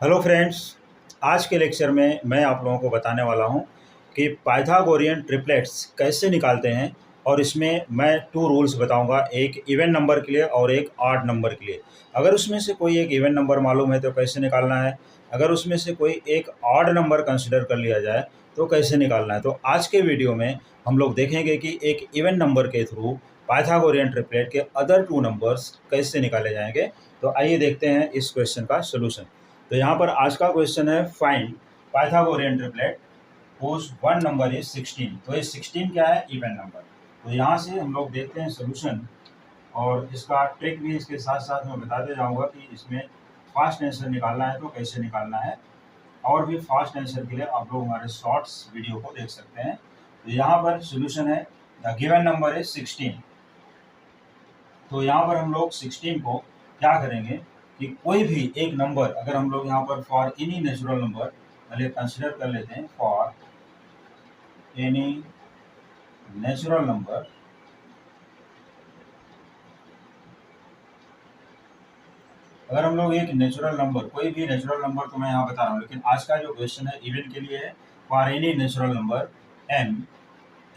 Hello friends, आज के lecture में मैं आप लोगों को बताने वाला हूं कि पाइथागोरियन ट्रिपलेट्स कैसे निकालते हैं। और इसमें मैं टू रूल्स बताऊंगा, एक इवन नंबर के लिए और एक ऑड नंबर के लिए। अगर उसमें से कोई एक इवन नंबर मालूम है तो कैसे निकालना है, अगर उसमें से कोई एक ऑड नंबर कंसिडर कर लिया जाए तो कैसे निकालना है। तो आज के वीडियो में हम लोग देखेंगे कि एक इवन नंबर के थ्रू पाइथागोरियन ट्रिपलेट के अदर टू नंबर्स कैसे निकाले जाएंगे। तो आइए देखते हैं इस क्वेश्चन का सोल्यूशन। तो यहाँ पर आज का क्वेश्चन है find Pythagorean triplet whose one number is 16। तो ये 16 क्या है? Even number. तो यहाँ से हम लोग देखते हैं सोल्यूशन, और इसका ट्रिक भी इसके साथ साथ मैं बताते जाऊँगा कि इसमें फास्ट आंसर निकालना है तो कैसे निकालना है। और भी फास्ट आंसर के लिए आप लोग हमारे शॉर्ट्स वीडियो को देख सकते हैं। तो यहाँ पर सोल्यूशन है द गिवन नंबर इज 16। तो यहाँ पर हम लोग 16 को क्या करेंगे कि कोई भी एक नंबर अगर हम लोग यहाँ पर फॉर एनी नेचुरल नंबर पहले कंसिडर कर लेते हैं। फॉर एनी नेचुरल नंबर, अगर हम लोग एक नेचुरल नंबर, कोई भी नेचुरल नंबर तो मैं यहाँ बता रहा हूँ, लेकिन आज का जो क्वेश्चन है इवन के लिए है। For any natural number n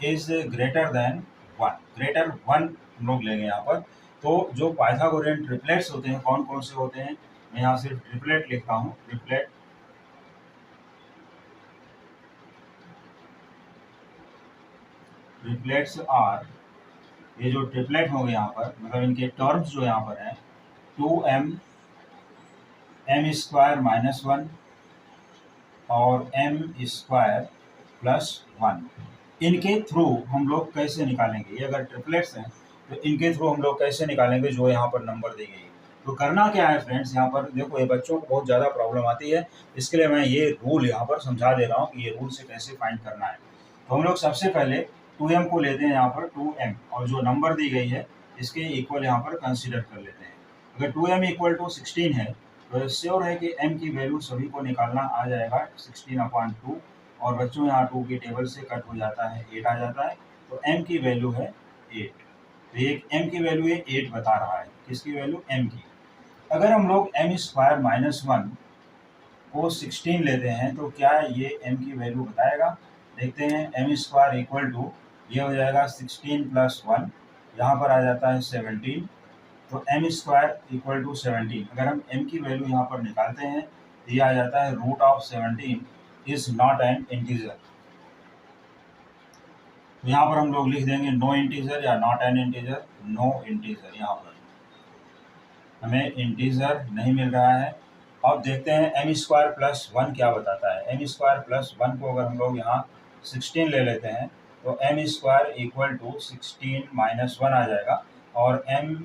is greater than 1, greater 1 हम लोग लेंगे यहाँ पर। तो जो पाइथागोरियन ट्रिपलेट्स होते हैं कौन कौन से होते हैं, मैं यहाँ सिर्फ ट्रिपलेट लिखता हूँ। ट्रिपलेट्स आर, ये जो ट्रिपलेट होंगे यहाँ पर मतलब इनके टर्म्स जो यहाँ पर हैं 2m m स्क्वायर माइनस 1 और m स्क्वायर प्लस 1। इनके थ्रू हम लोग कैसे निकालेंगे, ये अगर ट्रिपलेट्स हैं तो इनके थ्रू हम लोग कैसे निकालेंगे जो यहाँ पर नंबर दी गई है। तो करना क्या है फ्रेंड्स, यहाँ पर देखो ये बच्चों को बहुत ज़्यादा प्रॉब्लम आती है, इसके लिए मैं ये रूल यहाँ पर समझा दे रहा हूँ कि ये रूल से कैसे फाइंड करना है। तो हम लोग सबसे पहले 2m को लेते हैं यहाँ पर 2m, और जो नंबर दी गई है इसके इक्वल यहाँ पर कंसिडर कर लेते हैं। अगर 2m इक्वल टू 16 है तो श्योर है कि m की वैल्यू सभी को निकालना आ जाएगा 16/2। और बच्चों यहाँ 2 की टेबल से कट हो जाता है 8 आ जाता है, तो m की वैल्यू है 8। तो ये m की वैल्यू ये 8 बता रहा है, किसकी वैल्यू? m की। अगर हम लोग m स्क्वायर माइनस 1 को 16 लेते हैं तो क्या ये m की वैल्यू बताएगा? देखते हैं। m स्क्वायर इक्वल टू ये हो जाएगा 16 प्लस 1, यहाँ पर आ जाता है 17। तो m स्क्वायर इक्वल टू 17, अगर हम m की वैल्यू यहाँ पर निकालते हैं तो ये आ जाता है root of 17 is not an integer. यहाँ पर हम लोग लिख देंगे नो इंटीजर या not an integer. No integer, यहाँ पर हमें इंटीजर नहीं मिल रहा है। अब देखते हैं एम स्क्वायर प्लस 1 क्या बताता है। एम स्क्वायर प्लस 1 को अगर हम लोग यहाँ 16 ले लेते हैं तो M square equal to 16 minus 1 आ जाएगा, और एम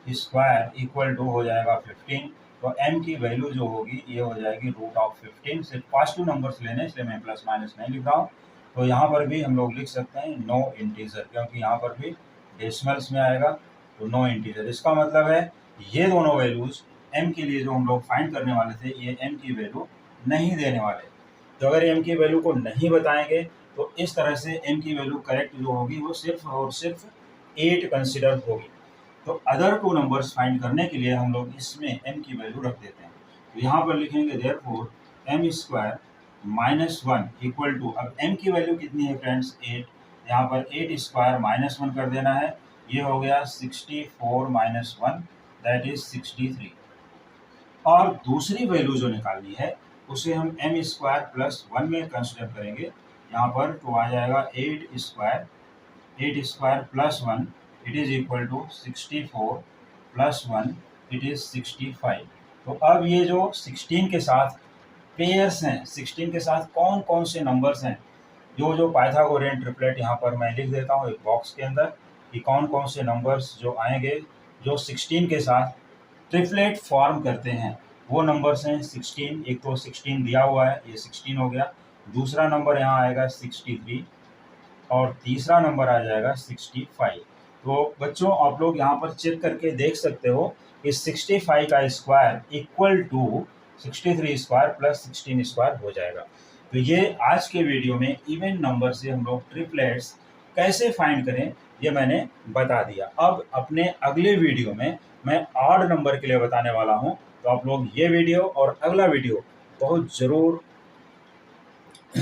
स्क्वायर इक्वल टू हो जाएगा 15। तो m की वैल्यू जो होगी ये हो जाएगी रूट ऑफ 15। सिर्फ फर्स्ट टू नंबर्स लेने इसलिए मैं प्लस माइनस नहीं लिख रहा हूँ। तो यहाँ पर भी हम लोग लिख सकते हैं नो इंटीजर, क्योंकि यहाँ पर भी डेसिमल्स में आएगा तो नो इंटीजर। इसका मतलब है ये दोनों वैल्यूज m के लिए जो हम लोग फाइंड करने वाले थे ये m की वैल्यू नहीं देने वाले। तो अगर m की वैल्यू को नहीं बताएंगे तो इस तरह से m की वैल्यू करेक्ट जो होगी वो सिर्फ और सिर्फ 8 कंसिडर होगी। तो अदर टू नंबर्स फाइंड करने के लिए हम लोग इसमें m की वैल्यू रख देते हैं। तो यहाँ पर लिखेंगे therefore m square minus 1 equal to, अब m की वैल्यू कितनी है फ्रेंड्स? 8। यहाँ पर 8 स्क्वायर माइनस 1 कर देना है, ये हो गया 64 माइनस 1 दैट इज 63। और दूसरी वैल्यू जो निकालनी है उसे हम m स्क्वायर प्लस 1 में कंसिडर करेंगे। यहाँ पर तो आ जाएगा 8 square plus 1 it is equal to 64 plus 1 it is 65। तो अब ये जो 16 के साथ पेयर्स हैं, 16 के साथ कौन कौन से नंबर्स हैं, जो पाइथागोरियन ट्रिपलेट यहाँ पर मैं लिख देता हूँ एक बॉक्स के अंदर कि कौन कौन से नंबर्स जो आएंगे जो 16 के साथ ट्रिपलेट फॉर्म करते हैं। वो नंबर्स हैं 16, एक तो 16 दिया हुआ है ये 16 हो गया, दूसरा नंबर यहाँ आएगा 63, और तीसरा नंबर आ जाएगा 65। तो बच्चों आप लोग यहाँ पर चेक करके देख सकते हो कि 65 का square equal to 63 square plus 16 square हो जाएगा। तो ये आज के वीडियो में इवन नंबर से हम लोग ट्रिपलेट्स कैसे फाइंड करें ये मैंने बता दिया। अब अपने अगले वीडियो में मैं ऑड नंबर के लिए बताने वाला हूँ, तो आप लोग ये वीडियो और अगला वीडियो बहुत ज़रूर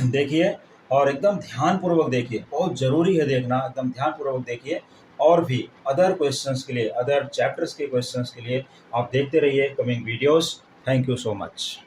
देखिए और एकदम ध्यानपूर्वक देखिए, बहुत ज़रूरी है देखना, एकदम ध्यानपूर्वक देखिए। और भी अदर क्वेश्चंस के लिए, अदर चैप्टर्स के क्वेश्चंस के लिए आप देखते रहिए coming videos. Thank you so much.